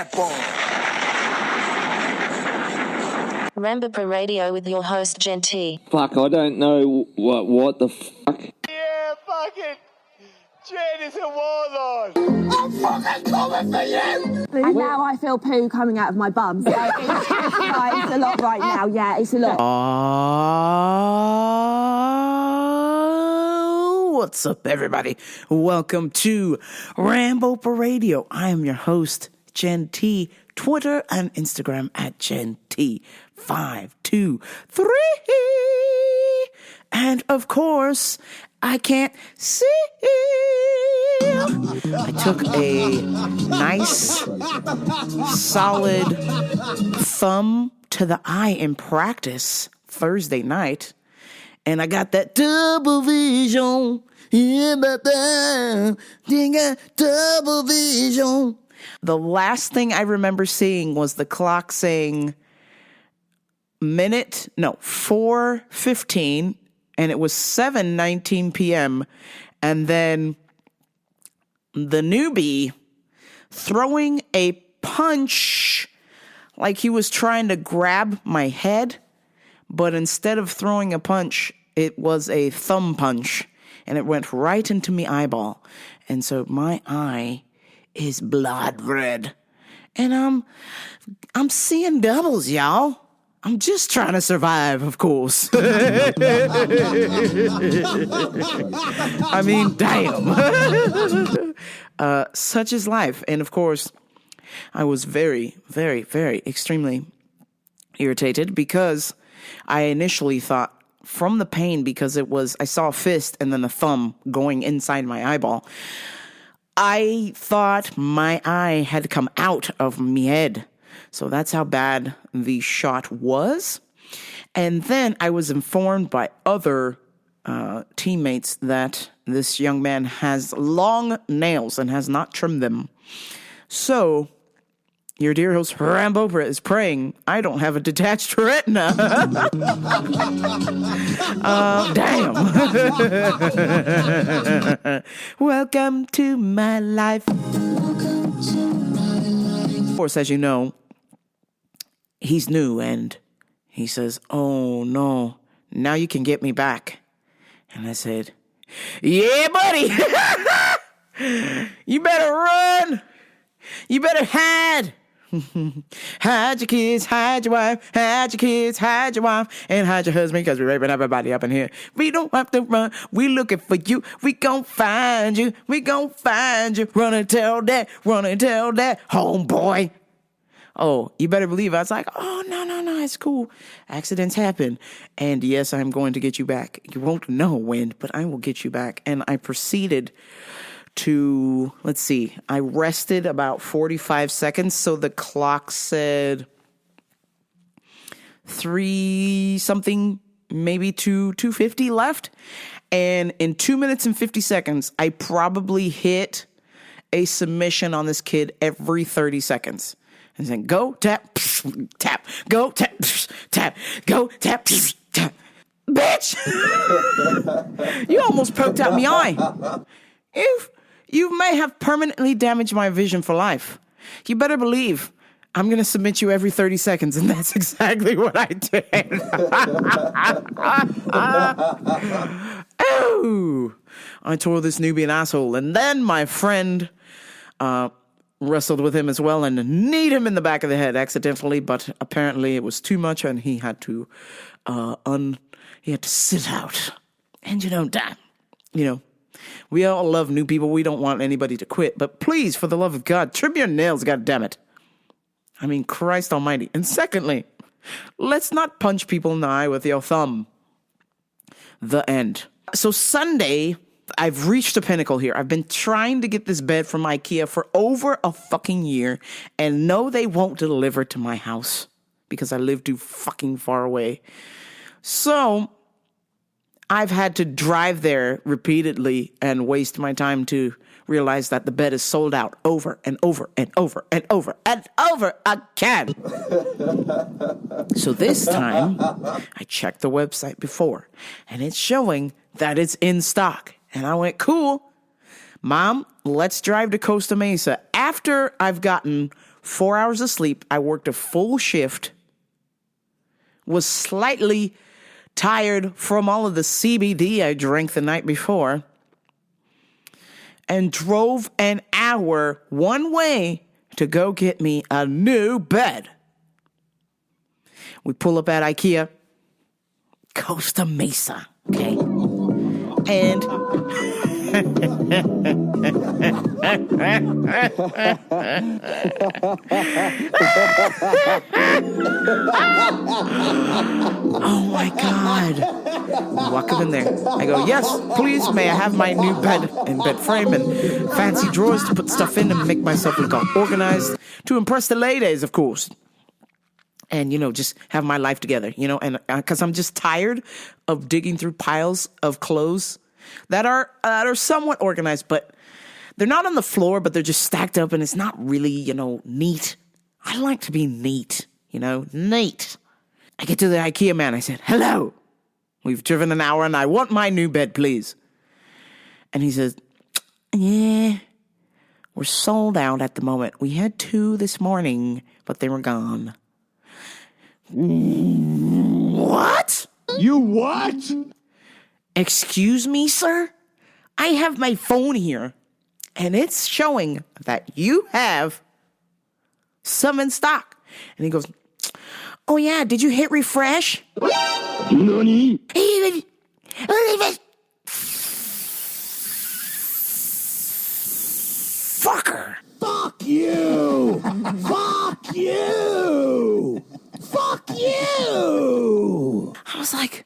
Snap on. Rambopa Radio with your host, Jen T. Fuck, I don't know what the fuck. Yeah, fucking Jen is a warlord. I'm fucking coming for you! And now I feel poo coming out of my bum. So it's a lot right now. Yeah, it's a lot. What's up, everybody? Welcome to Rambopa Radio. I am your host, Jen T. Twitter and Instagram at Jen T523. And of course, I can't see. I took a nice, solid thumb to the eye in practice Thursday night, and I got that double vision. Yeah, double vision. The last thing I remember seeing was the clock saying 4:15, and it was 7:19 p.m. And then the newbie throwing a punch like he was trying to grab my head, but instead of throwing a punch, it was a thumb punch, and it went right into my eyeball. And so my eye is blood red, and I'm seeing doubles, y'all. I'm just trying to survive, of course. I mean, damn. Such is life. And of course, I was very, very, very extremely irritated because I initially thought from the pain, because I saw a fist and then a thumb going inside my eyeball, I thought my eye had come out of my head. So that's how bad the shot was. And then I was informed by other teammates that this young man has long nails and has not trimmed them. So your dear host, Rambopa, is praying I don't have a detached retina. Damn. Welcome to my life. Of course, as you know, he's new, and he says, "Oh, no, now you can get me back." And I said, "Yeah, buddy. You better run. You better hide. Hide your kids, hide your wife, hide your kids, hide your wife, and hide your husband, because we're raping everybody up in here. We don't have to run. We looking for you. We gon' find you. We gon' find you. Run and tell that, homeboy." Oh, you better believe. I was like, "Oh, no, it's cool. Accidents happen. And yes, I'm going to get you back. You won't know when, but I will get you back." And I proceeded to, I rested about 45 seconds. So the clock said 3-something, maybe 250 left. And in 2 minutes and 50 seconds, I probably hit a submission on this kid every 30 seconds. And saying, go, tap, tap, go, tap, tap, go, tap, tap. Bitch! You almost poked out my eye. You may have permanently damaged my vision for life. You better believe I'm going to submit you every 30 seconds, and that's exactly what I did. Oh! I tore this newbie an asshole, and then my friend wrestled with him as well and kneed him in the back of the head accidentally, but apparently it was too much, and he had to sit out. And we all love new people. We don't want anybody to quit, but please, for the love of God, trim your nails, goddammit. I mean, Christ almighty. And secondly, let's not punch people in the eye with your thumb. The end. So Sunday, I've reached a pinnacle here. I've been trying to get this bed from IKEA for over a fucking year, and no, they won't deliver to my house because I live too fucking far away. So I've had to drive there repeatedly and waste my time to realize that the bed is sold out over and over and over and over and over again. So this time, I checked the website before, and it's showing that it's in stock. And I went, cool. Mom, let's drive to Costa Mesa after I've gotten 4 hours of sleep. I worked a full shift. Was slightly tired from all of the CBD I drank the night before. And drove an hour one way to go get me a new bed. We pull up at IKEA. Costa Mesa, okay? And oh my God. I walk up in there. I go, yes, please, may I have my new bed and bed frame and fancy drawers to put stuff in and make myself look all organized to impress the ladies, of course. And, just have my life together, and because I'm just tired of digging through piles of clothes that are somewhat organized, but they're not on the floor, but they're just stacked up and it's not really, neat. I like to be neat, neat. I get to the IKEA man. I said, hello, we've driven an hour and I want my new bed, please. And he says, yeah, we're sold out at the moment. We had 2 this morning, but they were gone. What? You what? Excuse me, sir? I have my phone here, and it's showing that you have some in stock. And he goes, oh yeah, did you hit refresh? Nani? Fucker. Fuck you! Fuck you! Fuck you! I was like,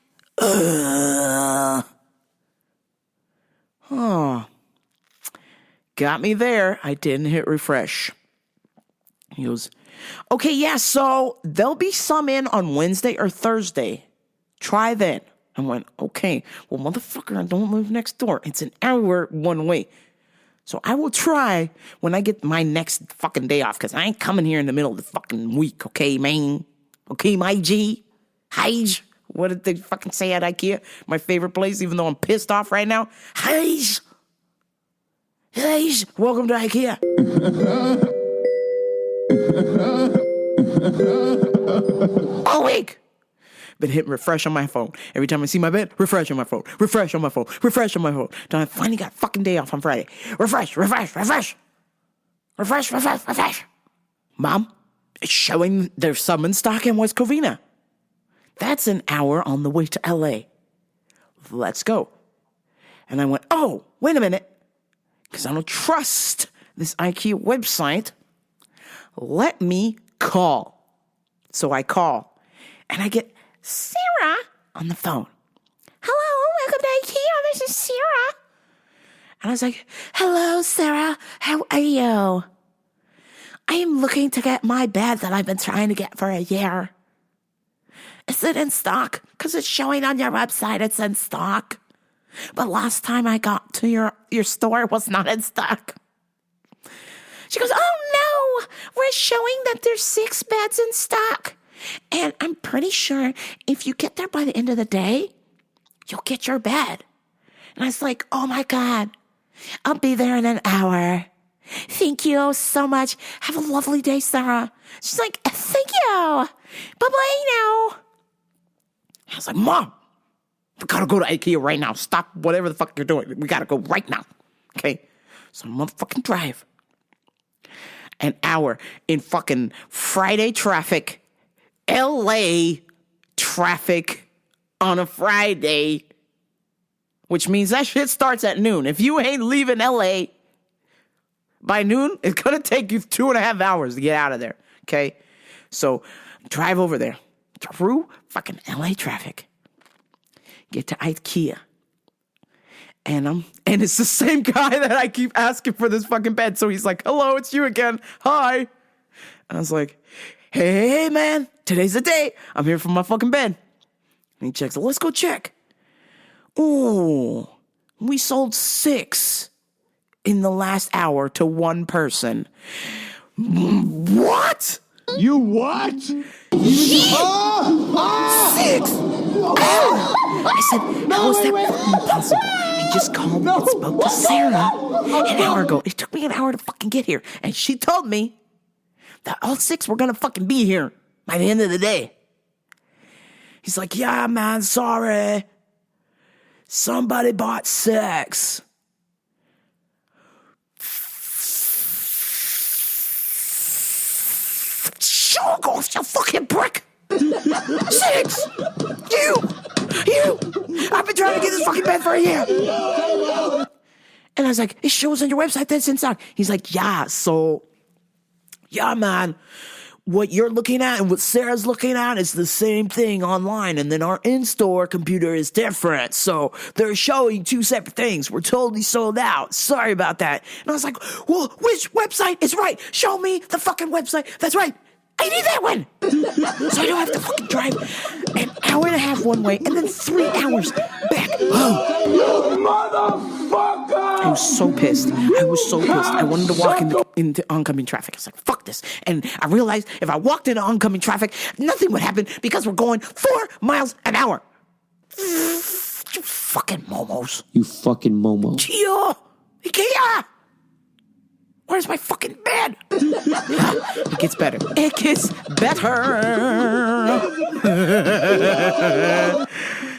oh. Got me there. I didn't hit refresh. He goes, okay, yeah, so there'll be some in on Wednesday or Thursday. Try then. I went, okay, well, motherfucker, I don't live next door. It's an hour one way. So I will try when I get my next fucking day off, because I ain't coming here in the middle of the fucking week, okay, man? Okay, my G? Heige? What did they fucking say at IKEA? My favorite place, even though I'm pissed off right now. Heige! Heige! Welcome to IKEA. All week. Been hitting refresh on my phone. Every time I see my bed, refresh on my phone. Refresh on my phone. Refresh on my phone. Then I finally got a fucking day off on Friday. Refresh, refresh, refresh. Refresh, refresh, refresh. Mom, it's showing there's some in stock in West Covina. That's an hour on the way to LA. Let's go. And I went, oh, wait a minute. Because I don't trust this IKEA website. Let me call. So I call. And I get Sarah on the phone. Hello, welcome to IKEA. This is Sarah. And I was like, hello, Sarah. How are you? I am looking to get my bed that I've been trying to get for a year. Is it in stock? Because it's showing on your website it's in stock. But last time I got to your store, it was not in stock. She goes, oh no, we're showing that there's 6 beds in stock. And I'm pretty sure if you get there by the end of the day, you'll get your bed. And I was like, oh my God, I'll be there in an hour. Thank you so much. Have a lovely day, Sarah. She's like, thank you. Bye-bye now. I was like, Mom, we gotta go to IKEA right now. Stop whatever the fuck you're doing. We gotta go right now. Okay? So motherfucking drive an hour in fucking Friday traffic, LA traffic on a Friday, which means that shit starts at noon. If you ain't leaving LA by noon, it's gonna take you 2.5 hours to get out of there. Okay? So drive over there through fucking LA traffic. Get to IKEA. And it's the same guy that I keep asking for this fucking bed. So he's like, hello, it's you again. Hi. And I was like, hey, man, today's the day. I'm here for my fucking bed. And he checks, let's go check. Oh, we sold 6 in the last hour to one person. What? You what? 6! I said, how is that fucking possible? I just called and spoke to Sarah an hour ago. It took me an hour to fucking get here. And she told me that all 6 were gonna fucking be here by the end of the day. He's like, yeah, man, sorry. Somebody bought 6. Sure, go, you fucking prick. 6. You. I've been trying to get this fucking bed for a year. And I was like, it shows on your website that's in stock. He's like, yeah, man. What you're looking at and what Sarah's looking at is the same thing online. And then our in-store computer is different. So they're showing 2 separate things. We're totally sold out. Sorry about that. And I was like, well, which website is right? Show me the fucking website. That's right. I need that one. So I don't have to fucking drive an hour and a half one way and then 3 hours back home. You motherfucker! I was so pissed. I wanted to walk into oncoming traffic. I was like, fuck this. And I realized if I walked into oncoming traffic, nothing would happen because we're going 4 miles an hour. You fucking momos. You fucking Momo. Kia! Ikea! Where's my fucking bed? It gets better. It gets better.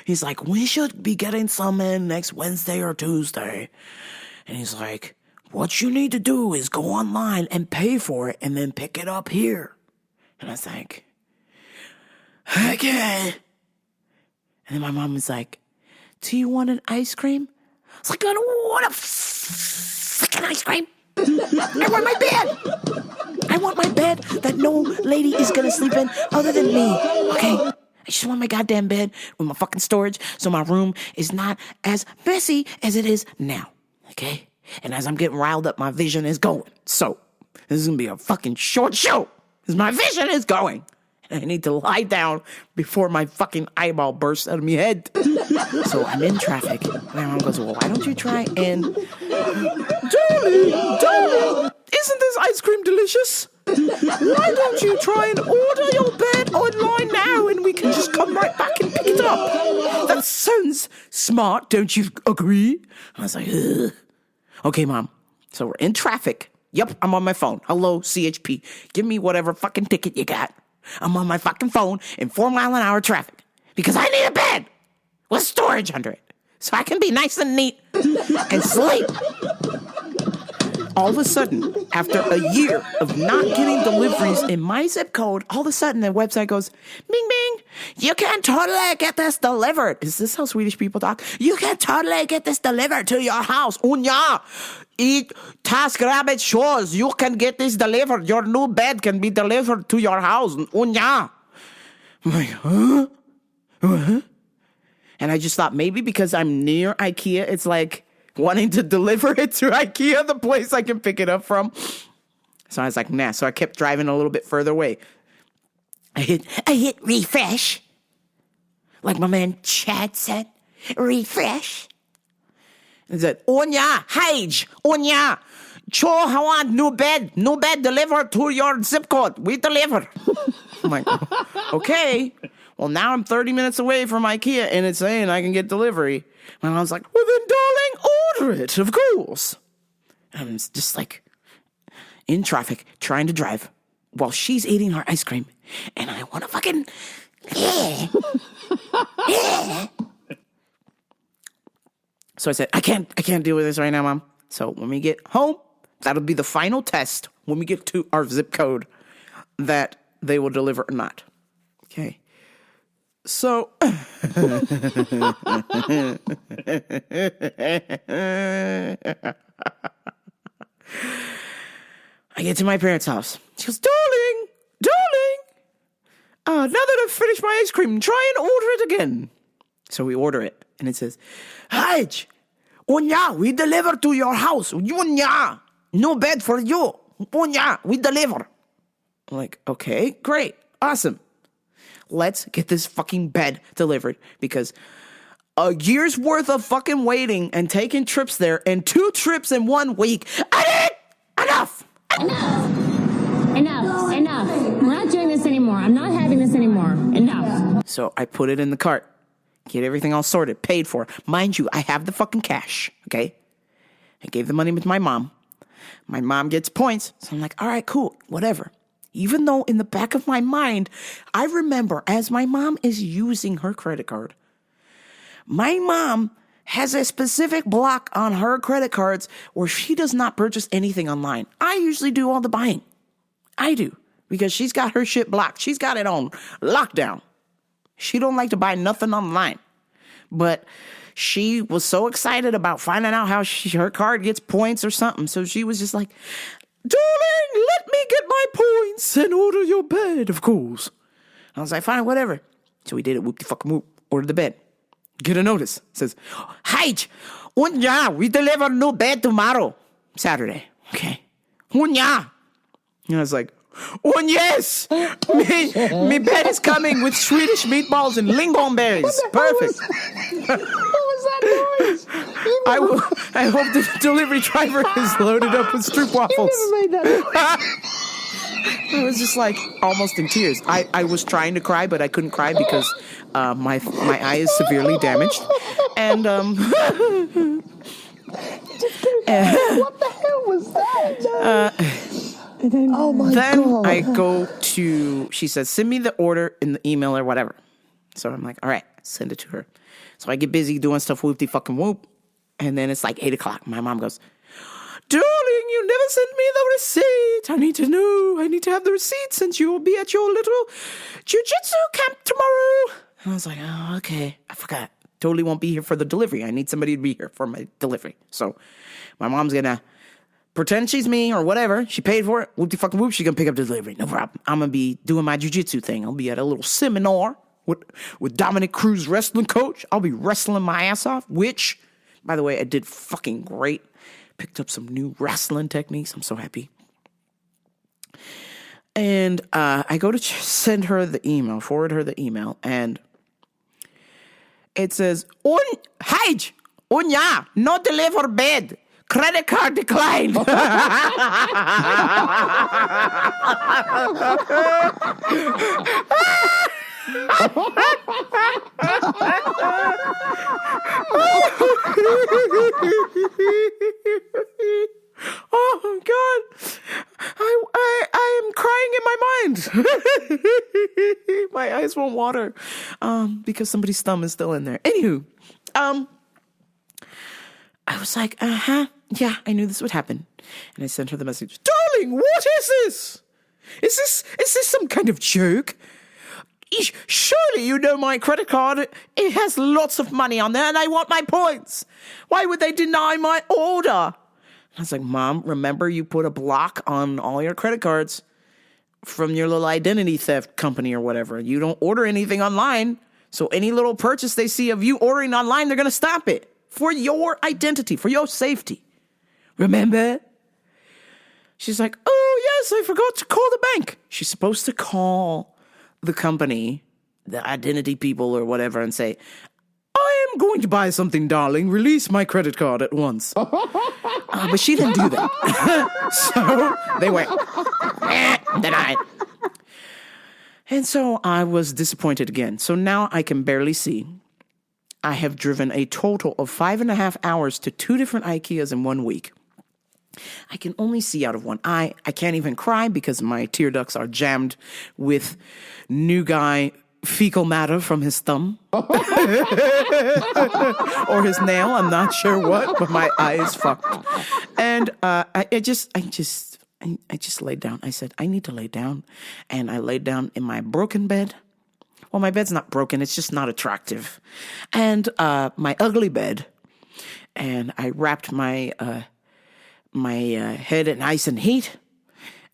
He's like, we should be getting some in next Wednesday or Tuesday. And he's like, what you need to do is go online and pay for it and then pick it up here. And I was like, okay. And then my mom was like, do you want an ice cream? I was like, I don't want a fucking ice cream. I want my bed. I want my bed that no lady is gonna sleep in other than me. Okay? I just want my goddamn bed with my fucking storage so my room is not as messy as it is now. Okay? And as I'm getting riled up, my vision is going. So, this is gonna be a fucking short show. Because my vision is going. And I need to lie down before my fucking eyeball bursts out of my head. So I'm in traffic. And my mom goes, well, why don't you try and... Darling, isn't this ice cream delicious? Why don't you try and order your bed online now and we can just come right back and pick it up? That sounds smart, don't you agree? I was like, ugh. Okay, Mom. So we're in traffic. Yep, I'm on my phone. Hello, CHP. Give me whatever fucking ticket you got. I'm on my fucking phone in 4 mile an hour traffic because I need a bed with storage under it so I can be nice and neat and sleep. All of a sudden, after a year of not getting deliveries in my zip code, all of a sudden the website goes, bing, bing, you can totally get this delivered. Is this how Swedish people talk? You can totally get this delivered to your house. Unja, eat Task Rabbit shows. You can get this delivered. Your new bed can be delivered to your house. Unja. I'm like, huh? What? And I just thought maybe because I'm near IKEA, it's like wanting to deliver it to IKEA, the place I can pick it up from. So I was like, nah. So I kept driving a little bit further away. I hit refresh. Like my man Chad said, refresh. And said, Onya, Hage, Onya, Cho Hawan, new bed delivered to your zip code. We deliver. I'm like, okay. Well, now I'm 30 minutes away from IKEA and it's saying I can get delivery. And I was like, well then, darling, order it, of course. And I'm just like in traffic, trying to drive while she's eating her ice cream. And I want to fucking, yeah. So I said, I can't deal with this right now, Mom. So when we get home, that'll be the final test when we get to our zip code that they will deliver or not. Okay. So I get to my parents' house. She goes, darling, now that I've finished my ice cream, try and order it again. So we order it, and it says, Haj, Unya, we deliver to your house. Unya, no bed for you. Unya, we deliver. I'm like, okay, great, awesome. Let's get this fucking bed delivered because a year's worth of fucking waiting and taking trips there and 2 trips in 1 week. I need enough. Enough. We're not doing this anymore. I'm not having this anymore. Enough. So I put it in the cart, get everything all sorted, paid for. Mind you, I have the fucking cash, okay? I gave the money to my mom. My mom gets points. So I'm like, all right, cool, whatever. Even though in the back of my mind, I remember as my mom is using her credit card, my mom has a specific block on her credit cards where she does not purchase anything online. I usually do all the buying. I do, because she's got her shit blocked. She's got it on lockdown. She don't like to buy nothing online. But she was so excited about finding out how her card gets points or something. So she was just like, darling, let me get my points and order your bed, of course. I was like, fine, whatever. So we did it, whoop-de-fucking-whoop, ordered the bed. Get a notice. It says, hi, we deliver new bed tomorrow. Saturday. Okay. Unya. And I was like, oh, yes! Me bed is coming with Swedish meatballs and lingonberries. Perfect. What was that noise? I hope the delivery driver is loaded up with stroop waffles. You never made that noise. I was just like almost in tears. I was trying to cry, but I couldn't cry because my eye is severely damaged. And What the hell was that? Oh my then God. I go to, she says, send me the order in the email or whatever. So I'm like, all right, send it to her. So I get busy doing stuff, whoop-de-fucking-whoop. And then it's like 8 o'clock. My mom goes, darling, you never sent me the receipt. I need to know. I need to have the receipt since you will be at your little jiu-jitsu camp tomorrow. And I was like, oh, okay. I forgot. Totally won't be here for the delivery. I need somebody to be here for my delivery. So my mom's going to pretend she's me or whatever. She paid for it. Whoop-de-fucking-whoop. She's going to pick up the delivery. No problem. I'm going to be doing my jiu-jitsu thing. I'll be at a little seminar with Dominic Cruz, wrestling coach. I'll be wrestling my ass off, which, by the way, I did fucking great. Picked up some new wrestling techniques. I'm so happy. And I go to send her the email, forward her the email, and it says, Haj, Unya, no deliver bed. Credit card declined. Oh God, I am crying in my mind. My eyes won't water because somebody's thumb is still in there. Anywho, I was like, yeah, I knew this would happen, and I sent her the message, darling, what is this? Is this some kind of joke? Surely you know my credit card, it has lots of money on there and I want my points. Why would they deny my order? I was like, Mom, remember you put a block on all your credit cards from your little identity theft company or whatever. You don't order anything online. So any little purchase they see of you ordering online, they're going to stop it for your identity, for your safety. Remember? She's like, oh yes, I forgot to call the bank. She's supposed to call the company, the identity people or whatever, and say, I am going to buy something, darling. Release my credit card at once. But she didn't do that. So they went, denied. And so I was disappointed again. So now I can barely see. I have driven a total of 5.5 hours to 2 different IKEAs in 1 week. I can only see out of one eye. I can't even cry because my tear ducts are jammed with new guy fecal matter from his thumb or his nail. I'm not sure what, but my eye is fucked. And I just laid down. I said, I need to lay down. And I laid down in my broken bed. Well, my bed's not broken. It's just not attractive. And my ugly bed. And I wrapped my head in ice and heat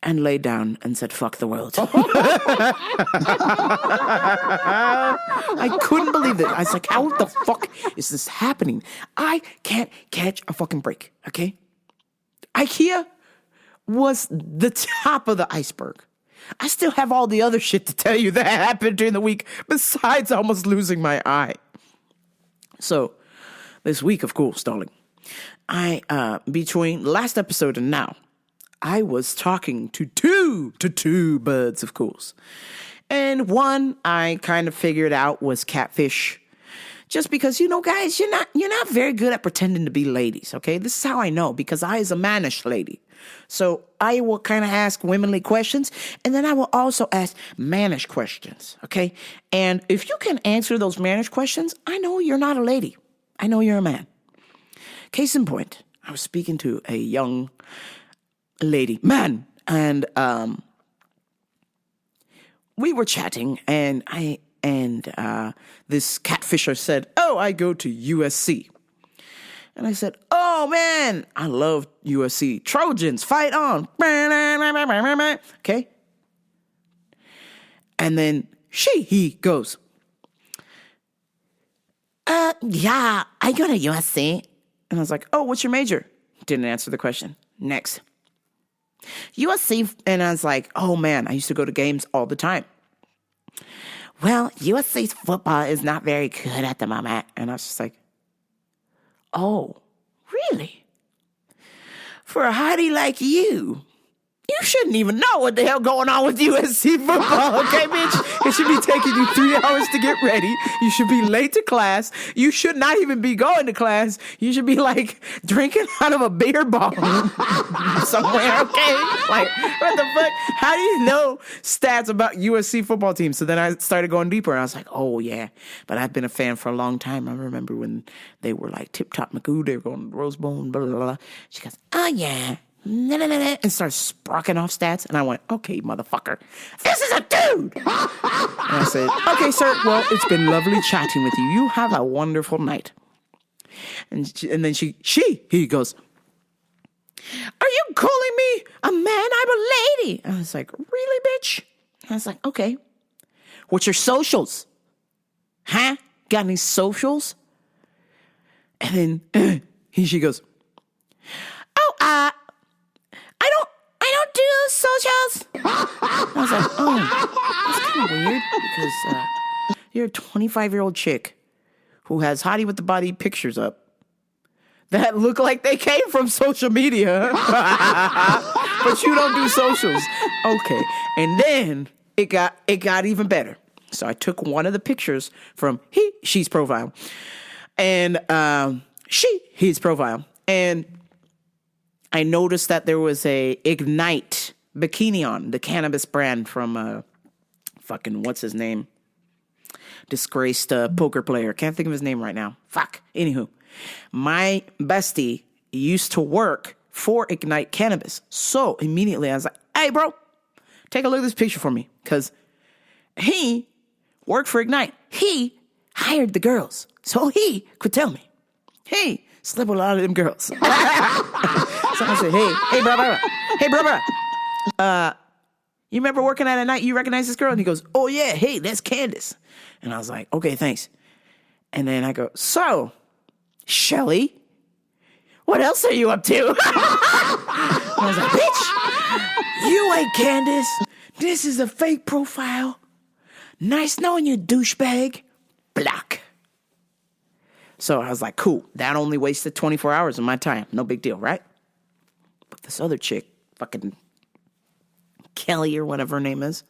and laid down and said, fuck the world. I couldn't believe it. I was like, how the fuck is this happening? I can't catch a fucking break, okay? IKEA was the top of the iceberg. I still have all the other shit to tell you that happened during the week besides almost losing my eye. So, this week, of course, darling, between last episode and now, I was talking to two birds, of course. And one I kind of figured out was catfish. Just because, guys, you're not very good at pretending to be ladies, okay? This is how I know, because I is a mannish lady. So I will kind of ask womanly questions, and then I will also ask mannish questions, okay? And if you can answer those mannish questions, I know you're not a lady. I know you're a man. Case in point, I was speaking to a young man, and we were chatting, and this catfisher said, "Oh, I go to USC." And I said, "Oh, man, I love USC. Trojans, fight on." Okay? And then he goes, "Yeah, I go to USC." And I was like, "Oh, what's your major?" Didn't answer the question. Next. USC. And I was like, "Oh, man, I used to go to games all the time." "Well, USC's football is not very good at the moment." And I was just like, "Oh, really? For a hottie like you shouldn't even know what the hell going on with USC football, okay, bitch? It should be taking you 3 hours to get ready. You should be late to class. You should not even be going to class. You should be, like, drinking out of a beer bottle somewhere, okay? Like, what the fuck? How do you know stats about USC football teams?" So then I started going deeper, and I was like, "Oh, yeah, but I've been a fan for a long time. I remember when they were, like, Tip Top Magoo. They were going to the Rose Bowl, blah, blah, blah." She goes, "Oh, yeah. And starts sprocking off stats. And I went, "Okay, motherfucker, this is a dude." And I said, "Okay, sir, well, it's been lovely chatting with you. You have a wonderful night." And then he goes, "Are you calling me a man? I'm a lady." And I was like, "Really, bitch?" And I was like, "Okay. What's your socials? Huh? Got any socials?" And then she goes, "Oh, I don't do socials." I was like, "Oh, that's kind of weird, because you're a 25-year-old chick who has Hottie with the Body pictures up that look like they came from social media, but you don't do socials." Okay, and then it got even better. So I took one of the pictures from she's profile, and his profile, and I noticed that there was a Ignite bikini on, the cannabis brand from fucking what's his name? Disgraced poker player. Can't think of his name right now. Fuck. Anywho, my bestie used to work for Ignite Cannabis. So immediately I was like, "Hey, bro, take a look at this picture for me." Because he worked for Ignite. He hired the girls. So he could tell me, "Hey, slept with a lot of them girls." So I said, hey, bro. You remember working at a night? You recognize this girl? And he goes, "Oh, yeah. Hey, that's Candace." And I was like, "Okay, thanks." And then I go, "So, Shelly, what else are you up to?" And I was like, "Bitch, you ain't Candace. This is a fake profile. Nice knowing you, douchebag." Block. So I was like, cool. That only wasted 24 hours of my time. No big deal, right? But this other chick, fucking Kelly or whatever her name is,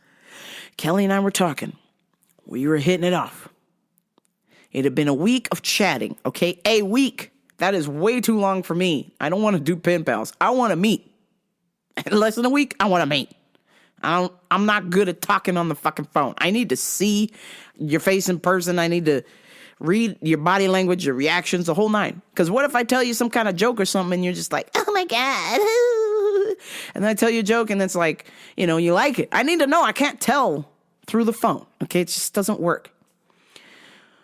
Kelly and I were talking. We were hitting it off. It had been a week of chatting, okay? A week. That is way too long for me. I don't want to do pen pals. I want to meet. In less than a week, I want to meet. I'm not good at talking on the fucking phone. I need to see your face in person. I need to read your body language, your reactions, the whole nine. Because what if I tell you some kind of joke or something and you're just like, "Oh my God." And then I tell you a joke and it's like, you like it. I need to know. I can't tell through the phone. Okay, it just doesn't work.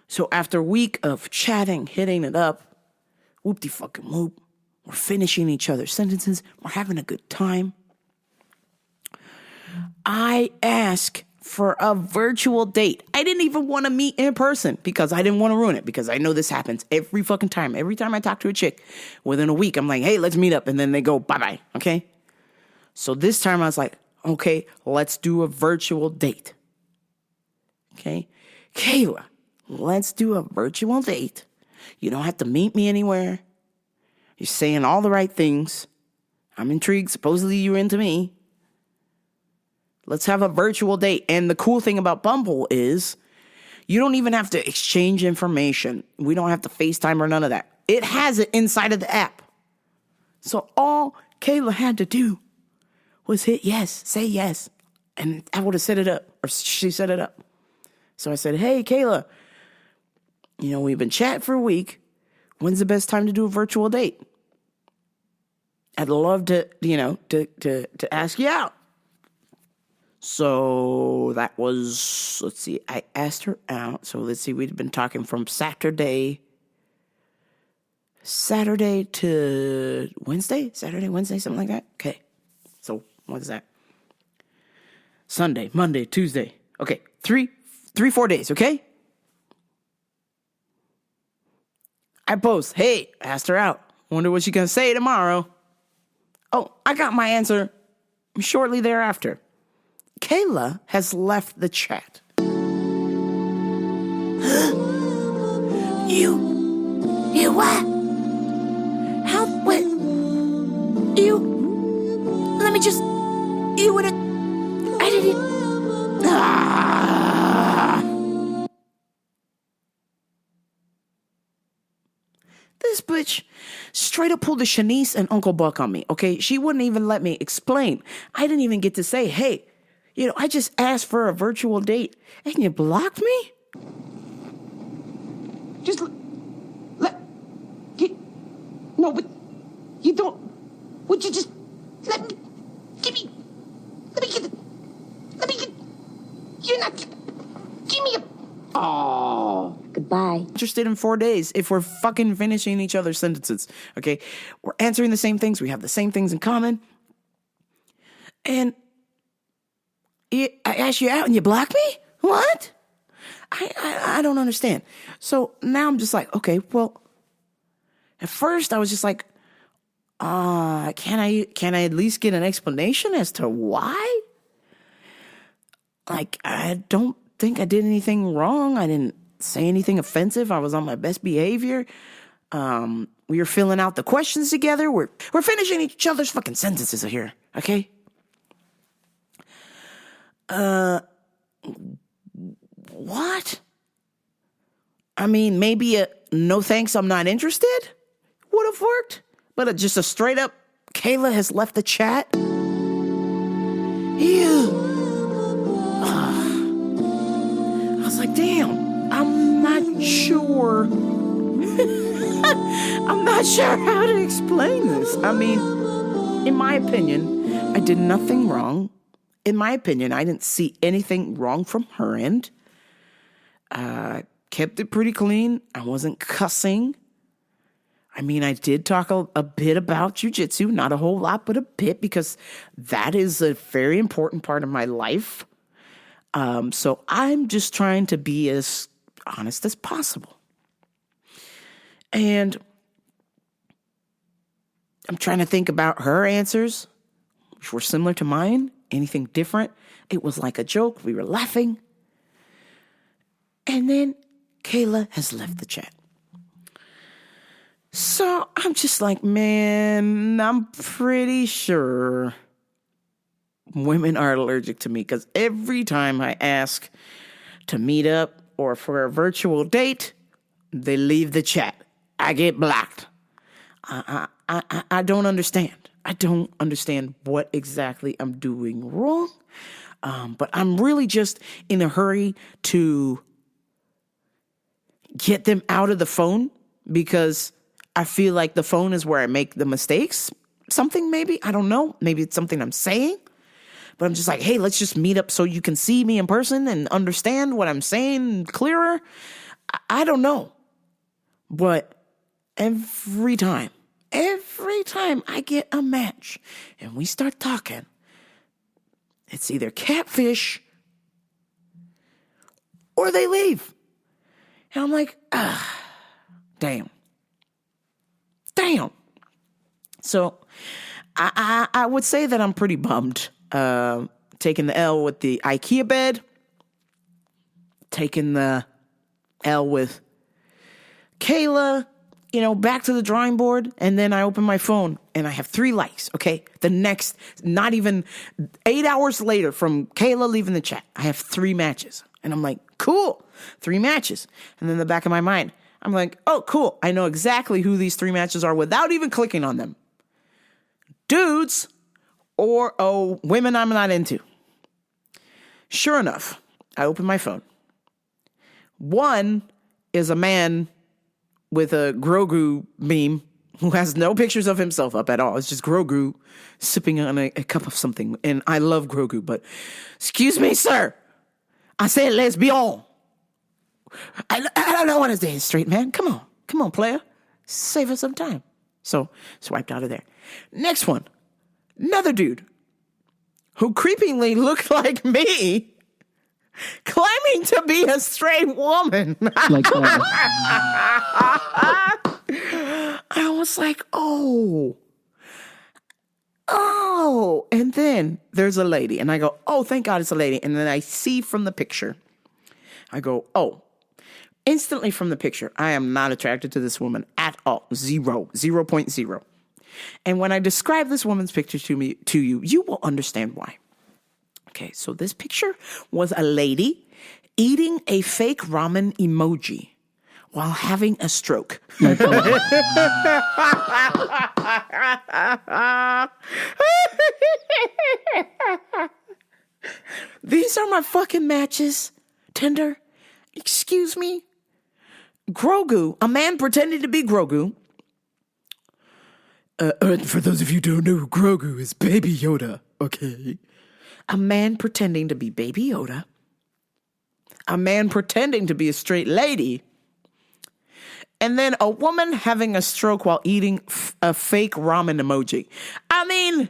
So after a week of chatting, hitting it up, whoop-de-fucking-whoop, we're finishing each other's sentences. We're having a good time. I ask for a virtual date. I didn't even want to meet in person because I didn't want to ruin it, because I know this happens every fucking time. Every time I talk to a chick, within a week, I'm like, "Hey, let's meet up." And then they go, "Bye-bye." Okay? So this time I was like, "Okay, let's do a virtual date." Okay? "Kayla, let's do a virtual date. You don't have to meet me anywhere. You're saying all the right things. I'm intrigued. Supposedly you're into me. Let's have a virtual date." And the cool thing about Bumble is You don't even have to exchange information. We don't have to FaceTime or none of that. It has it inside of the app. So all Kayla had to do was hit yes, say yes. And I would have set it up, or she set it up. So I said, hey, Kayla, we've been chatting for a week. When's the best time to do a virtual date? I'd love to, to ask you out. So that was, let's see, I asked her out. So let's see, we'd been talking from Saturday to Wednesday, something like that. Okay. So what is that? Sunday, Monday, Tuesday. Okay. 4 days. Okay. I post, hey, asked her out. Wonder what she's going to say tomorrow. Oh, I got my answer shortly thereafter. Kayla has left the chat. You what? How, what? Let me just, you would've, I didn't, This bitch straight up pulled the Shanice and Uncle Buck on me, okay? She wouldn't even let me explain. I didn't even get to say, hey, I just asked for a virtual date and you blocked me? Just no, but you don't. Would you just let me get. You're not. Give me a. Oh. Goodbye. Interested in 4 days if we're fucking finishing each other's sentences, okay? We're answering the same things. We have the same things in common. And I asked you out and you blocked me? What? I don't understand. So now I'm just like, okay, well, at first I was just like, can I at least get an explanation as to why? Like, I don't think I did anything wrong. I didn't say anything offensive. I was on my best behavior. We were filling out the questions together. We're finishing each other's fucking sentences here, okay? What? I mean, maybe a no thanks, I'm not interested would have worked, but just a straight up, Kayla has left the chat. Ew. I was like, damn, I'm not sure. I'm not sure how to explain this. I mean, in my opinion, I did nothing wrong. In my opinion, I didn't see anything wrong from her end. Kept it pretty clean. I wasn't cussing. I mean, I did talk a bit about jujitsu, not a whole lot, but a bit, because that is a very important part of my life. So I'm just trying to be as honest as possible. And I'm trying to think about her answers, which were similar to mine. Anything different? It was like a joke. We were laughing. And then Kayla has left the chat. So I'm just like, man, I'm pretty sure women are allergic to me, because every time I ask to meet up or for a virtual date, they leave the chat. I get blocked. I don't understand. I don't understand what exactly I'm doing wrong. But I'm really just in a hurry to get them out of the phone, because I feel like the phone is where I make the mistakes. Something maybe, I don't know. Maybe it's something I'm saying. But I'm just like, hey, let's just meet up so you can see me in person and understand what I'm saying clearer. I don't know. But every time I get a match and we start talking, it's either catfish or they leave. And I'm like, damn. So I would say that I'm pretty bummed. Taking the L with the IKEA bed. Taking the L with Kayla. back to the drawing board, and then I open my phone and I have 3 likes, okay? The next, not even 8 hours later from Kayla leaving the chat, I have 3 matches. And I'm like, cool, 3 matches. And then in the back of my mind, I'm like, oh, cool. I know exactly who these 3 matches are without even clicking on them. Dudes or women I'm not into. Sure enough, I open my phone. One is a man with a Grogu meme who has no pictures of himself up at all. It's just Grogu sipping on a cup of something. And I love Grogu, but excuse me, sir. I said lesbian. I don't know what it is, straight man. Come on, player. Save us some time. So, swiped out of there. Next one. Another dude who creepingly looked like me, claiming to be a straight woman. Like that. I was like, oh. And then there's a lady, and I go, oh, thank God it's a lady. And then I see from the picture, I go, oh. Instantly from the picture, I am not attracted to this woman at all. 0.0. And when I describe this woman's picture to you, you will understand why. Okay, so this picture was a lady eating a fake ramen emoji while having a stroke. These are my fucking matches, Tinder. Excuse me? Grogu, a man pretending to be Grogu. For those of you who don't know, Grogu is Baby Yoda, okay? A man pretending to be Baby Yoda. A man pretending to be a straight lady. And then a woman having a stroke while eating a fake ramen emoji. I mean,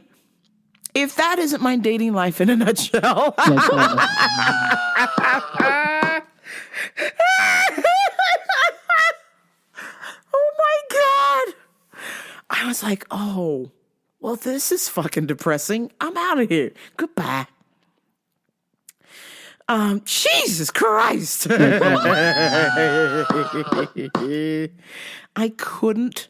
if that isn't my dating life in a nutshell. Oh my God. I was like, oh, well, this is fucking depressing. I'm out of here. Goodbye. Jesus Christ. I couldn't.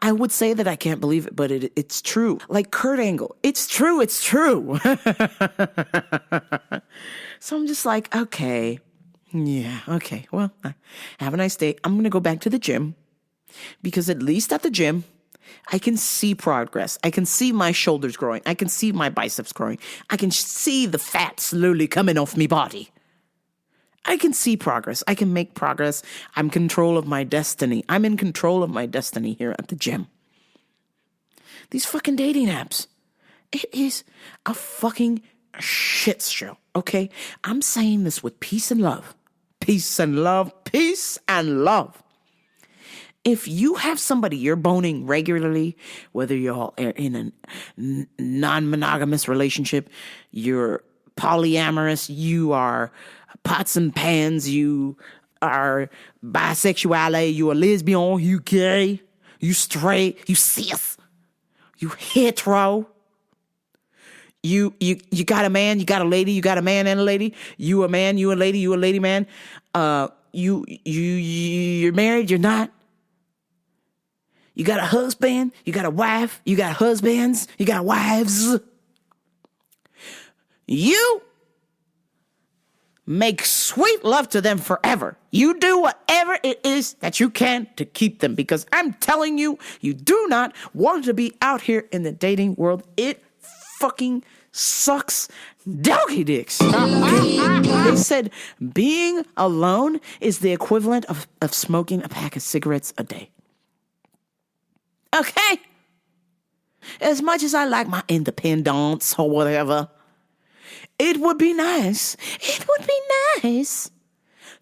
I would say that I can't believe it, but it's true. Like Kurt Angle. It's true. It's true. So I'm just like, okay. Yeah, okay. Well, have a nice day. I'm going to go back to the gym because at least at the gym, I can see progress. I can see my shoulders growing. I can see my biceps growing. I can see the fat slowly coming off my body. I can see progress. I can make progress. I'm in control of my destiny. I'm in control of my destiny here at the gym. These fucking dating apps. It is a fucking shit show, okay? I'm saying this with peace and love. Peace and love. Peace and love. If you have somebody you're boning regularly, whether you're in a non-monogamous relationship, you're polyamorous, you are pots and pans, you are bisexual, you are lesbian, you gay, you straight, you cis, you hetero, you got a man, you got a lady, you got a man and a lady, you a man, you a lady man, you're married, you're not. You got a husband, you got a wife, you got husbands, you got wives. You make sweet love to them forever. You do whatever it is that you can to keep them, because I'm telling you, you do not want to be out here in the dating world. It fucking sucks doggy dicks. They said being alone is the equivalent of smoking a pack of cigarettes a day. Okay? As much as I like my independence or whatever, it would be nice. It would be nice.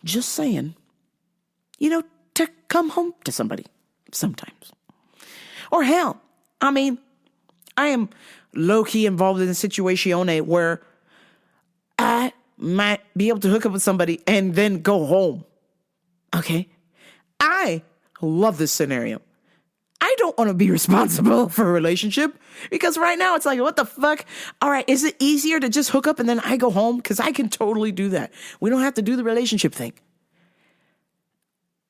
Just saying. To come home to somebody sometimes. Or hell, I mean, I am low-key involved in a situation where I might be able to hook up with somebody and then go home. Okay? I love this scenario. I don't want to be responsible for a relationship because right now it's like, what the fuck? All right, is it easier to just hook up and then I go home? Because I can totally do that. We don't have to do the relationship thing.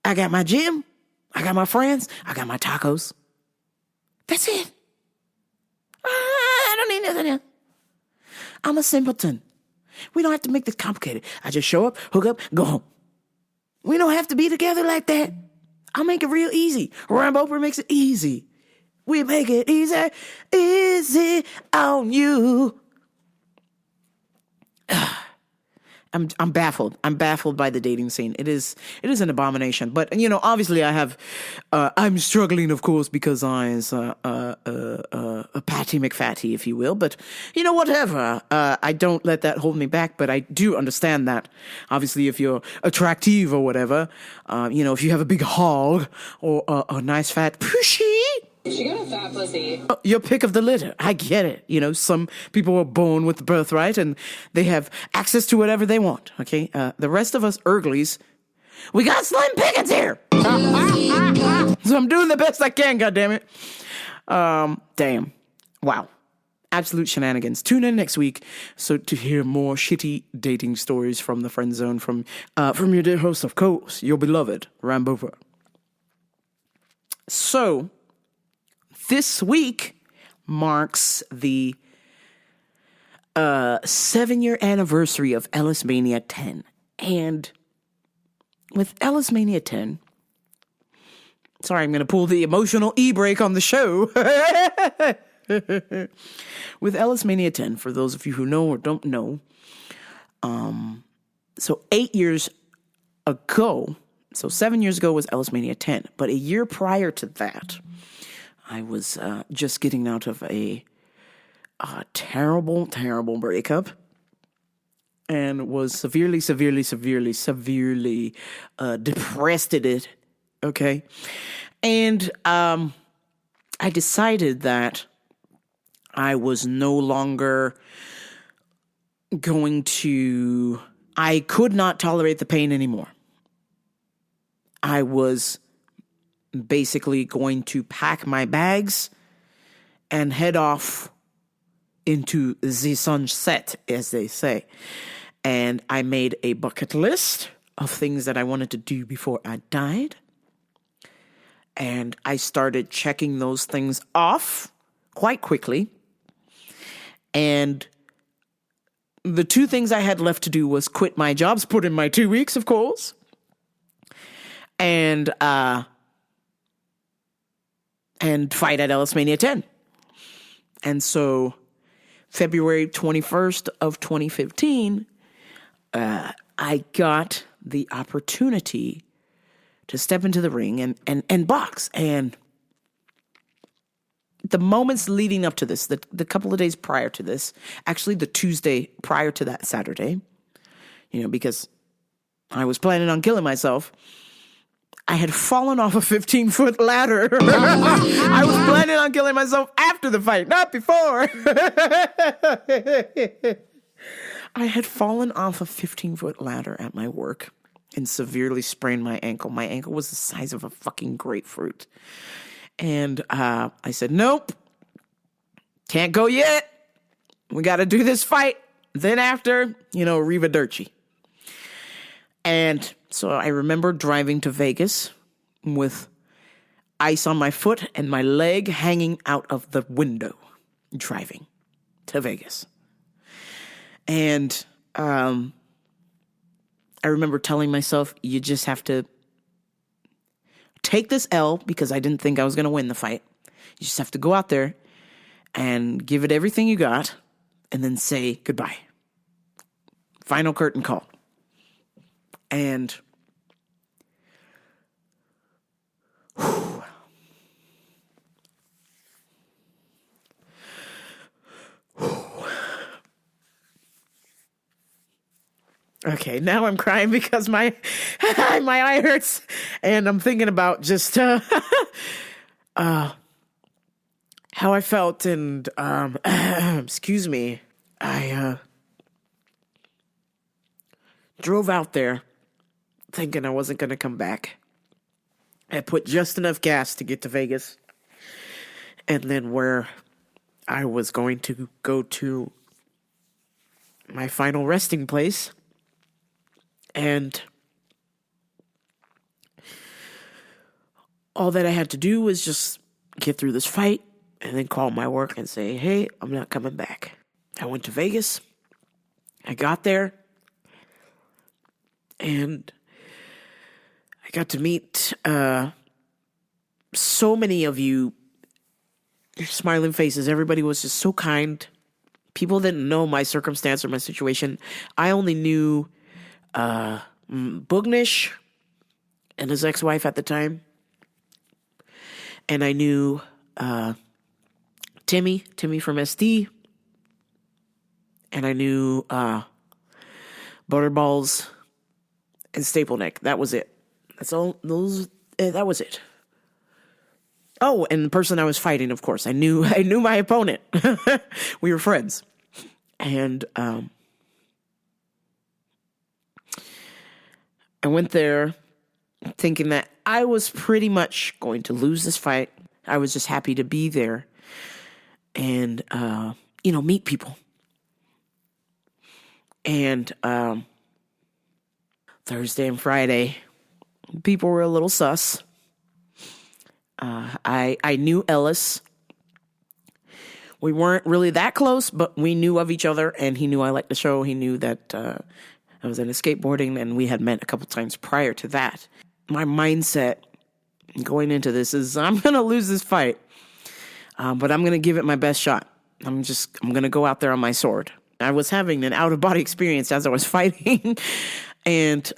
I got my gym. I got my friends. I got my tacos. That's it. I don't need nothing else. I'm a simpleton. We don't have to make this complicated. I just show up, hook up, go home. We don't have to be together like that. I'll make it real easy. Rambo makes it easy. We make it easy, easy on you. I'm baffled. I'm baffled by the dating scene. It is an abomination. But obviously, I'm struggling, of course, because I'm a Patty McFatty, if you will. But whatever. I don't let that hold me back. But I do understand that. Obviously, if you're attractive or whatever, if you have a big hog or a nice fat pushy. She got a fat pussy. Your pick of the litter. I get it. Some people are born with the birthright and they have access to whatever they want. Okay. The rest of us Urglies, we got slim pickings here. So I'm doing the best I can, goddammit. Damn. Wow. Absolute shenanigans. Tune in next week to hear more shitty dating stories from the friend zone from your dear host, of course, your beloved Rambova. So, this week marks the 7-year anniversary of Ellis Mania 10. And with Ellis Mania 10, sorry, I'm going to pull the emotional e-brake on the show. With Ellis Mania 10, for those of you who know or don't know, so 8 years ago, so 7 years ago was Ellis Mania 10, but a year prior to that, I was just getting out of a terrible, terrible breakup and was severely depressed at it, okay? And I decided that I was no longer I could not tolerate the pain anymore. I was basically going to pack my bags and head off into the sunset, as they say. And I made a bucket list of things that I wanted to do before I died. And I started checking those things off quite quickly. And the 2 things I had left to do was quit my jobs, put in my 2 weeks, of course. And fight at Ellis Mania 10. And so February 21st of 2015, I got the opportunity to step into the ring and box. And the moments leading up to this, the couple of days prior to this, actually the Tuesday prior to that Saturday, because I was planning on killing myself, I had fallen off a 15-foot ladder. I was planning on killing myself after the fight, not before. I had fallen off a 15-foot ladder at my work and severely sprained my ankle. My ankle was the size of a fucking grapefruit. And I said, nope, can't go yet. We got to do this fight. Then after, arrivederci. And so I remember driving to Vegas with ice on my foot and my leg hanging out of the window, driving to Vegas. And I remember telling myself, you just have to take this L, because I didn't think I was going to win the fight. You just have to go out there and give it everything you got and then say goodbye. Final curtain call. And okay, now I'm crying because my eye hurts, and I'm thinking about just how I felt, and excuse me, I drove out there thinking I wasn't going to come back. I put just enough gas to get to Vegas, and then where I was going to go to my final resting place. And all that I had to do was just get through this fight and then call my work and say, hey, I'm not coming back. I went to Vegas. I got there. And I got to meet so many of you, your smiling faces. Everybody was just so kind. People didn't know my circumstance or my situation. I only knew Boognish and his ex-wife at the time. And I knew Timmy from SD. And I knew Butterballs and Staple Neck. That was it. That's all. That was it. Oh, and the person I was fighting, of course, I knew my opponent. We were friends, and I went there thinking that I was pretty much going to lose this fight. I was just happy to be there and meet people. And Thursday and Friday, people were a little sus. I knew Ellis. We weren't really that close, but we knew of each other, and he knew I liked the show. He knew that I was into skateboarding, and we had met a couple times prior to that. My mindset going into this is I'm going to lose this fight, but I'm going to give it my best shot. I'm going to go out there on my sword. I was having an out-of-body experience as I was fighting, and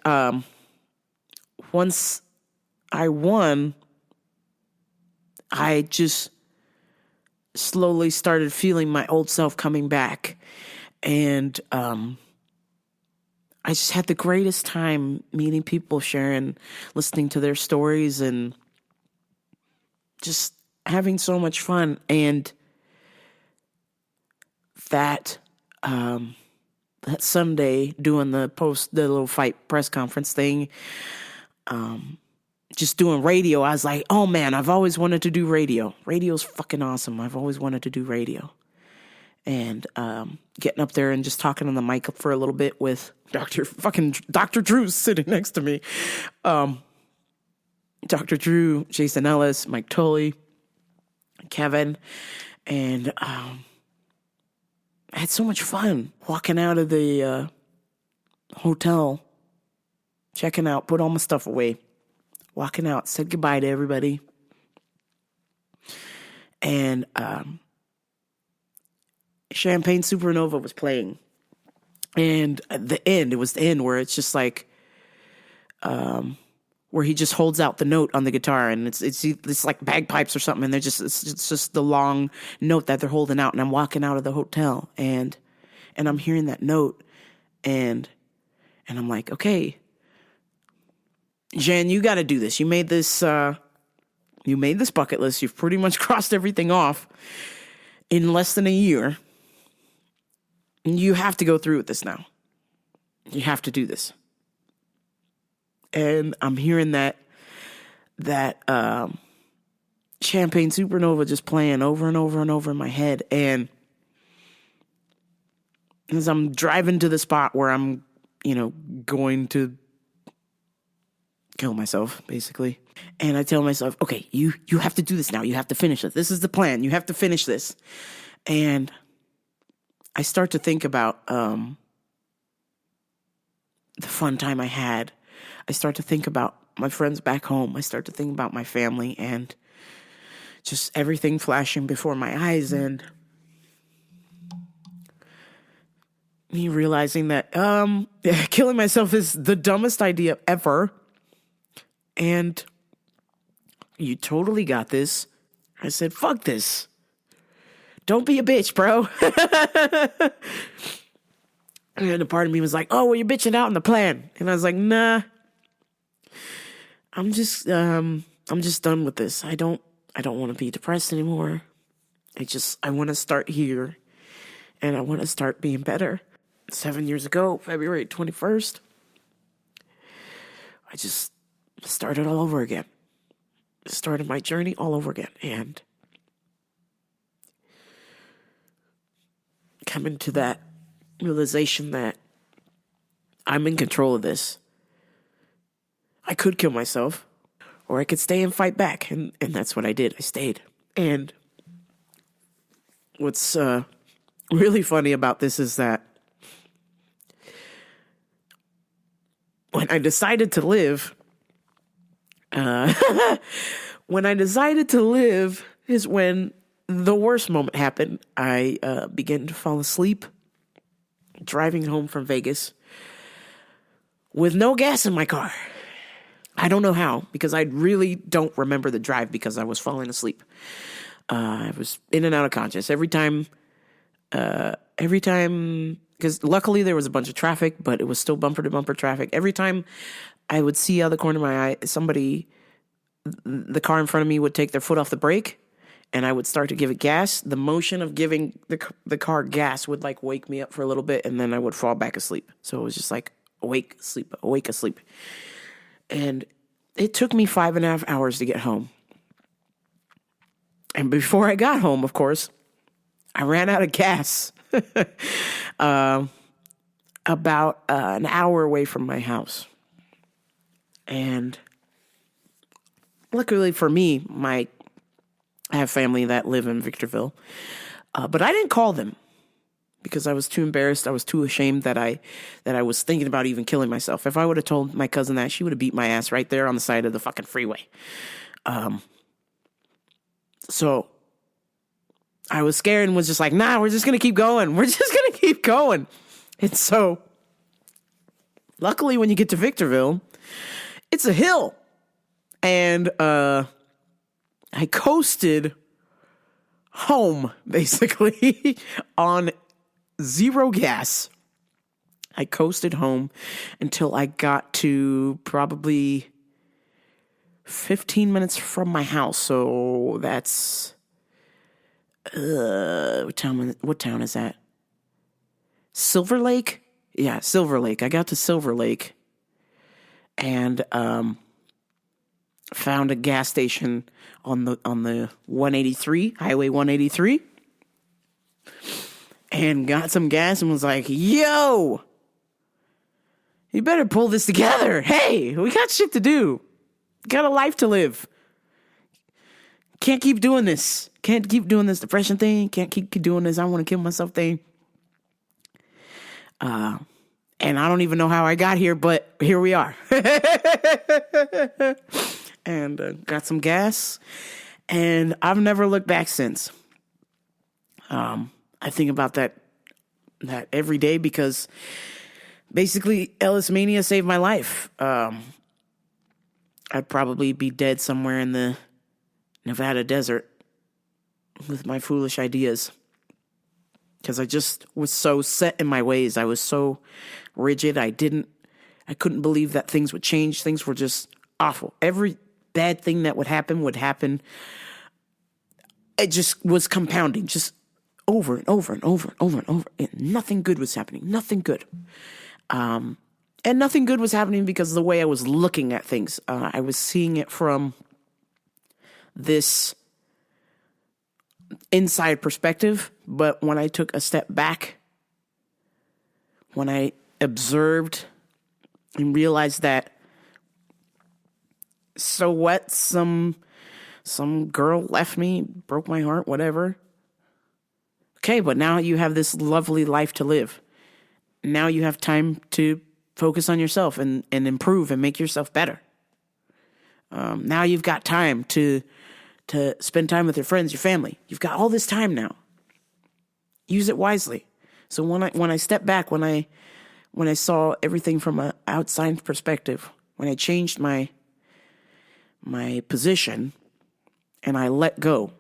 once I won, I just slowly started feeling my old self coming back. And I just had the greatest time meeting people, sharing, listening to their stories, and just having so much fun. And that Sunday, doing the little fight press conference thing, just doing radio, I was like, oh man, I've always wanted to do radio. Radio's fucking awesome. I've always wanted to do radio. And getting up there and just talking on the mic for a little bit with Dr. Drew sitting next to me. Dr. Drew, Jason Ellis, Mike Tully, Kevin, and I had so much fun walking out of the hotel, checking out, put all my stuff away, walking out, said goodbye to everybody. And Champagne Supernova was playing. And at the end, it was the end where it's just like, where he just holds out the note on the guitar, and it's like bagpipes or something, and it's just the long note that they're holding out, and I'm walking out of the hotel, and I'm hearing that note, and I'm like, okay, Jen, you got to do this. You made this bucket list. You've pretty much crossed everything off in less than a year. You have to go through with this now. You have to do this. And I'm hearing that Champagne Supernova just playing over and over and over in my head. And as I'm driving to the spot where I'm, going to kill myself, basically. And I tell myself, okay, you have to do this now. You have to finish it. This is the plan. You have to finish this. And I start to think about the fun time I had. I start to think about my friends back home. I start to think about my family and just everything flashing before my eyes, and me realizing that killing myself is the dumbest idea ever. And you totally got this. I said, fuck this. Don't be a bitch, bro. And a part of me was like, oh, well, you're bitching out on the plan. And I was like, nah. I'm just done with this. I don't want to be depressed anymore. I want to start here, and I want to start being better. 7 years ago, February 21st, I just started all over again. Started my journey all over again, and coming to that realization that I'm in control of this. I could kill myself, or I could stay and fight back. And that's what I did. I stayed. And what's really funny about this is that when I decided to live, is when the worst moment happened. I began to fall asleep driving home from Vegas with no gas in my car. I don't know how, because I really don't remember the drive because I was falling asleep. I was in and out of conscious every time, because luckily there was a bunch of traffic, but it was still bumper to bumper traffic. Every time I would see out of the corner of my eye, the car in front of me would take their foot off the brake, and I would start to give it gas. The motion of giving the car gas would like wake me up for a little bit, and then I would fall back asleep. So it was just like awake, asleep. And it took me 5.5 hours to get home. And before I got home, of course, I ran out of gas about an hour away from my house. And luckily for me, I have family that live in Victorville. But I didn't call them because I was too embarrassed. I was too ashamed that I was thinking about even killing myself. If I would have told my cousin that, she would have beat my ass right there on the side of the fucking freeway. So I was scared and was just like, nah, we're just going to keep going. And so luckily when you get to Victorville, it's a hill. And I coasted home, basically, on zero gas. I coasted home until I got to probably 15 minutes from my house. So that's what town is that? Silver Lake? Yeah, Silver Lake. I got to Silver Lake and found a gas station on the 183, Highway 183, and got some gas and was like, yo, you better pull this together. Hey, we got shit to do. Got a life to live. Can't keep doing this. Can't keep doing this depression thing. Can't keep doing this I want to kill myself thing. And I don't even know how I got here, but here we are. And got some gas, and I've never looked back since. I think about that every day because basically Ellis Mania saved my life. I'd probably be dead somewhere in the Nevada desert with my foolish ideas because I just was so set in my ways. I was so rigid. I couldn't believe that things would change. Things were just awful. Every bad thing that would happen. It just was compounding, just over and over and over and over and over. And nothing good was happening. Nothing good. And nothing good was happening because of the way I was looking at things. I was seeing it from this inside perspective. But when I took a step back, when I observed and realized that, so what, some girl left me, broke my heart, whatever. Okay, but now you have this lovely life to live. Now you have time to focus on yourself and improve and make yourself better. Now you've got time to spend time with your friends, your family. You've got all this time now. Use it wisely. So when I stepped back, when I saw everything from an outside perspective, when I changed my position and I let go.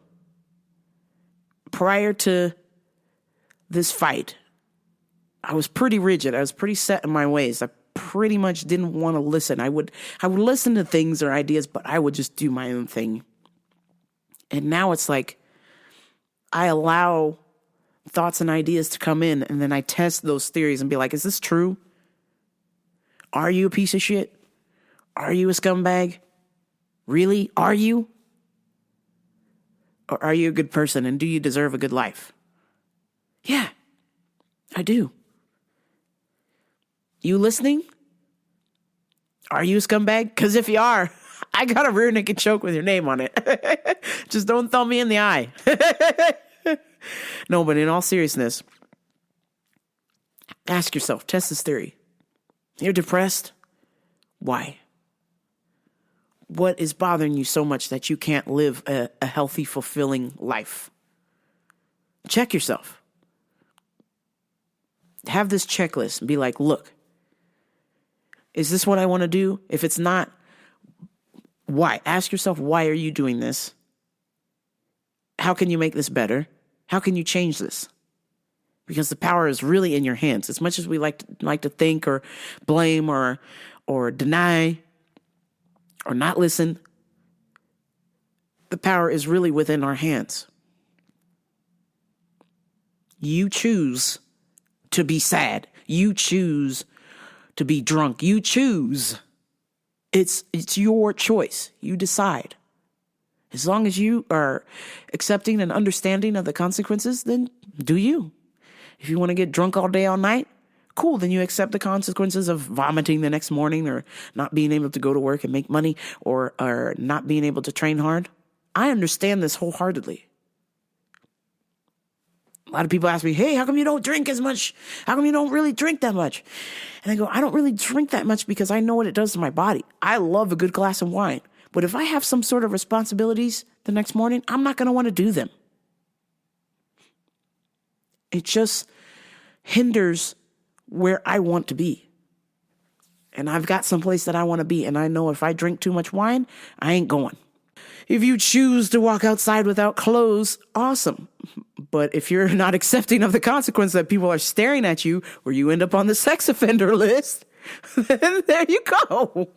Prior to this fight, I was pretty rigid. I was pretty set in my ways. I pretty much didn't want to listen. I would listen to things or ideas, but I would just do my own thing. And now it's like I allow thoughts and ideas to come in, and then I test those theories and be like, is this true? Are you a piece of shit? Are you a scumbag? Really? Are you? Or are you a good person and do you deserve a good life? Yeah, I do. You listening? Are you a scumbag? Because if you are, I got a rear naked choke with your name on it. Just don't thumb me in the eye. No, but in all seriousness, ask yourself, test this theory. You're depressed? Why? What is bothering you so much that you can't live a healthy, fulfilling life? Check yourself. Have this checklist and be like, look, is this what I want to do? If it's not, why? Ask yourself, why are you doing this? How can you make this better? How can you change this? Because the power is really in your hands. As much as we like to think or blame or deny or not listen, the power is really within our hands. You choose to be sad. You choose to be drunk. You choose. It's your choice. You decide. As long as you are accepting and understanding of the consequences, then do you. If you want to get drunk all day, all night, cool. Then you accept the consequences of vomiting the next morning or not being able to go to work and make money or not being able to train hard. I understand this wholeheartedly. A lot of people ask me, hey, how come you don't drink as much? How come you don't really drink that much? And I go, I don't really drink that much because I know what it does to my body. I love a good glass of wine. But if I have some sort of responsibilities the next morning, I'm not going to want to do them. It just hinders where I want to be. And I've got someplace that I want to be. And I know if I drink too much wine, I ain't going. If you choose to walk outside without clothes, awesome. But if you're not accepting of the consequence that people are staring at you, or you end up on the sex offender list, then there you go.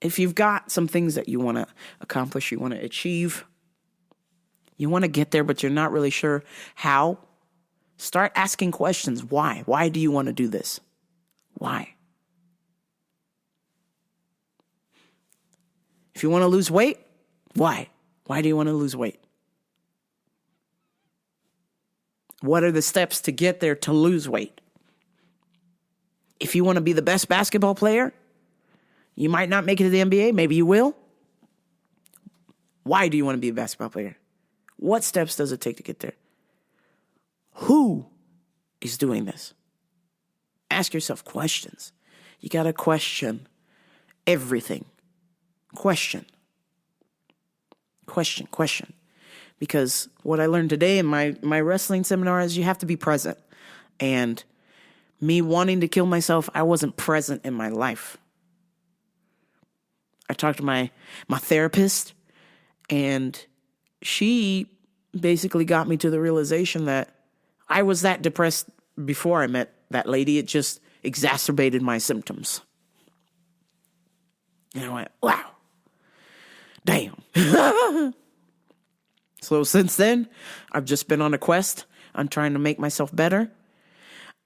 If you've got some things that you want to accomplish, you want to achieve, you want to get there, but you're not really sure how, start asking questions. Why? Why do you want to do this? Why? If you want to lose weight, why? Why do you want to lose weight? What are the steps to get there to lose weight? If you want to be the best basketball player, you might not make it to the NBA. Maybe you will. Why do you want to be a basketball player? What steps does it take to get there? Who is doing this? Ask yourself questions. You got to question everything. Question. Because what I learned today in my wrestling seminar is you have to be present. And me wanting to kill myself, I wasn't present in my life. I talked to my therapist, and she basically got me to the realization that I was that depressed before I met that lady. It just exacerbated my symptoms. And I went, wow, damn. So since then, I've just been on a quest. I'm trying to make myself better.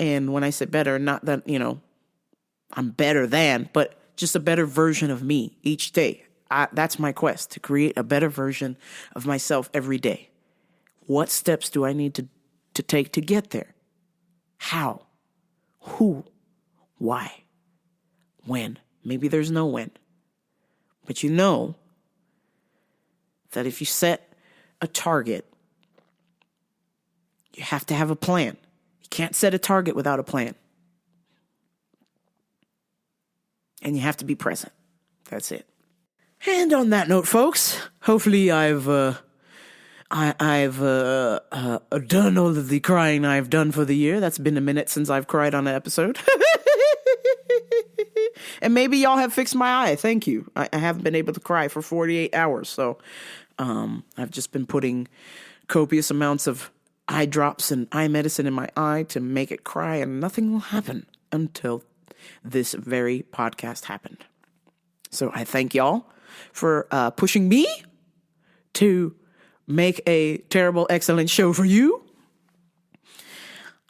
And when I say better, not that, I'm better than, but just a better version of me each day. That's my quest, to create a better version of myself every day. What steps do I need to take to get there? How? Who? Why? When? Maybe there's no when. But you know that if you set a target, you have to have a plan. You can't set a target without a plan. And you have to be present. That's it. And on that note, folks, hopefully I've done all of the crying I've done for the year. That's been a minute since I've cried on an episode. And maybe y'all have fixed my eye. Thank you. I haven't been able to cry for 48 hours. So I've just been putting copious amounts of eye drops and eye medicine in my eye to make it cry, and nothing will happen until this very podcast happened. So I thank y'all for pushing me to make a terrible, excellent show for you.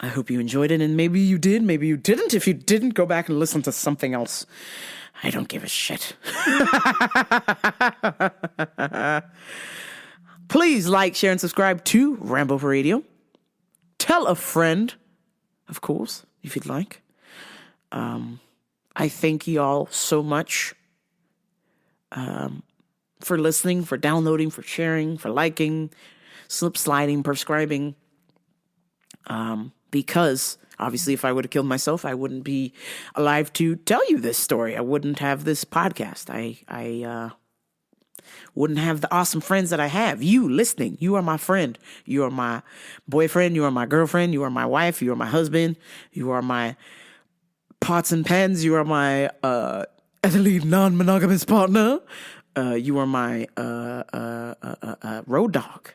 I hope you enjoyed it, and maybe you did, maybe you didn't. If you didn't, go back and listen to something else. I don't give a shit. Please like, share, and subscribe to Rambo for Radio. Tell a friend, of course, if you'd like. I thank y'all so much for listening, for downloading, for sharing, for liking, slip sliding, prescribing. Because obviously if I would have killed myself, I wouldn't be alive to tell you this story. I wouldn't have this podcast. I wouldn't have the awesome friends that I have. You listening, you are my friend. You are my boyfriend. You are my girlfriend. You are my wife. You are my husband. You are my pots and pans. You are my elite non-monogamous partner. You are my road dog.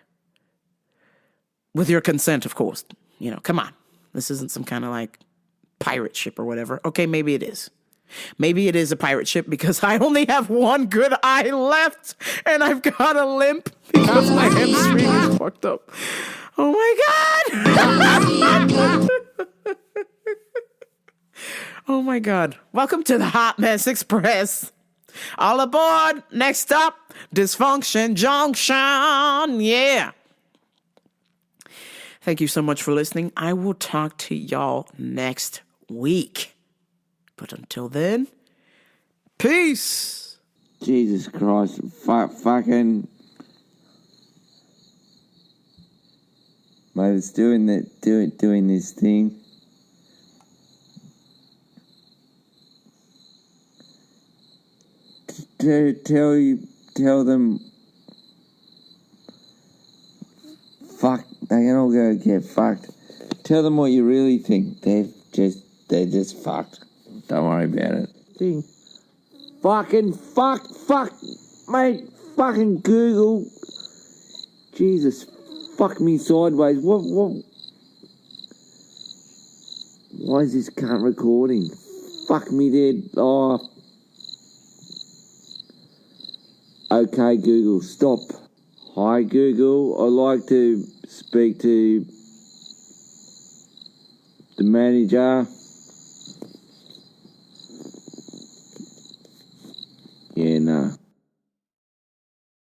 With your consent, of course. You know, come on. This isn't some kind of like pirate ship or whatever. Okay, maybe it is. Maybe it is a pirate ship because I only have one good eye left and I've got a limp because my hamstring is fucked up. Oh my God. Oh my God. Welcome to the Hot Mess Express. All aboard. Next up, Dysfunction Junction. Yeah. Thank you so much for listening. I will talk to y'all next week. But until then, peace. Jesus Christ. Fucking. Mate, it's doing this thing. Tell them. Fuck, they can all go get fucked. Tell them what you really think. They're just fucked. Don't worry about it. Thing. Fucking fuck, mate. Fucking Google. Jesus, fuck me sideways. What? Why is this cunt recording? Fuck me dead. Oh. Okay, Google, stop. Hi, Google. I'd like to speak to the manager. Yeah, no.